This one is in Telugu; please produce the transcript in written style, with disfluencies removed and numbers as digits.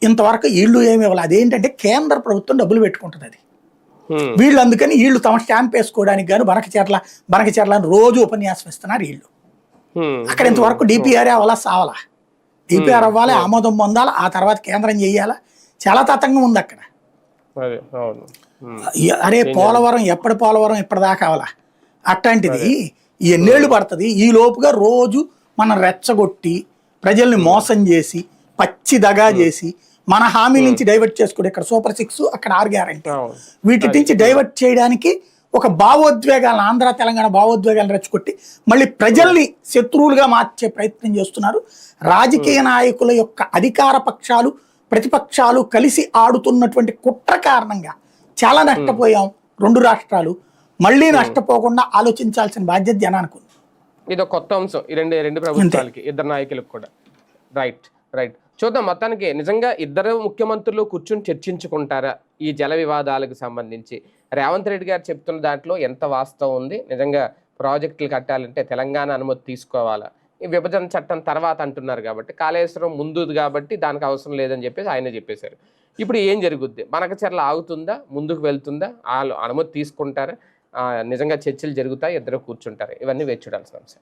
ఇంతవరకు ఈళ్ళు ఏమి ఇవ్వాలి. అదేంటంటే కేంద్ర ప్రభుత్వం డబ్బులు పెట్టుకుంటుంది అది. వీళ్ళు అందుకని వీళ్ళు తమ స్టాంప్ వేసుకోవడానికి గాను బనకచెర్ల అని రోజు ఉపన్యాసం ఇస్తున్నారు వీళ్ళు. అక్కడ ఇంతవరకు డిపిఆర్ అవ్వాలా సావాలా, డిపిఆర్ అవ్వాలి, ఆమోదం పొందాలి, ఆ తర్వాత కేంద్రం చేయాలా, చాలా తతంగం ఉంది అక్కడ. అరే పోలవరం ఎప్పటి పోలవరం ఇప్పటిదాకా అవ్వాలా, అట్లాంటిది ఎన్నేళ్ళు పడుతుంది. ఈ లోపుగా రోజు మనం రెచ్చగొట్టి ప్రజల్ని మోసం చేసి పచ్చి దగా చేసి మన హామీ నుంచి డైవర్ట్ చేసుకుంటే ఇక్కడ సూపర్ 6 అక్కడ 6 గ్యారెంటీ వీటి నుంచి డైవర్ట్ చేయడానికి ఒక భావోద్వేగాలను ఆంధ్ర తెలంగాణ భావోద్వేగాలను రెచ్చగొట్టి మళ్ళీ ప్రజల్ని శత్రువులుగా మార్చే ప్రయత్నం చేస్తున్నారు. రాజకీయ నాయకుల యొక్క అధికార పక్షాలు ప్రతిపక్షాలు కలిసి ఆడుతున్నటువంటి కుట్ర కారణంగా చాలా నష్టపోయాం 2 రాష్ట్రాలు. మళ్ళీ నష్టపోకుండా ఆలోచించాల్సిన బాధ్యత జనానికి ఉంది. ఇది ఒక కొత్త అంశం ఈ రెండు ప్రభుత్వాలకి, ఇద్దరు నాయకులకు కూడా. రైట్ చూద్దాం. మొత్తానికి నిజంగా ఇద్దరు ముఖ్యమంత్రులు కూర్చుని చర్చించుకుంటారా ఈ జల వివాదాలకు సంబంధించి? రేవంత్ రెడ్డి గారు చెప్తున్న దాంట్లో ఎంత వాస్తవం ఉంది? నిజంగా ప్రాజెక్టులు కట్టాలంటే తెలంగాణ అనుమతి తీసుకోవాలా? ఈ విభజన చట్టం తర్వాత అంటున్నారు కాబట్టి, కాళేశ్వరం ముందుది కాబట్టి దానికి అవసరం లేదని చెప్పేసి ఆయన చెప్పేశారు. ఇప్పుడు ఏం జరుగుద్ది? బనకచెర్ల ఆగుతుందా, ముందుకు వెళ్తుందా, వాళ్ళు అనుమతి తీసుకుంటారా, నిజంగా చర్చలు జరుగుతాయి, ఇద్దరు కూర్చుంటారు? ఇవన్నీ వేచి చూడాల్సిన అంశం.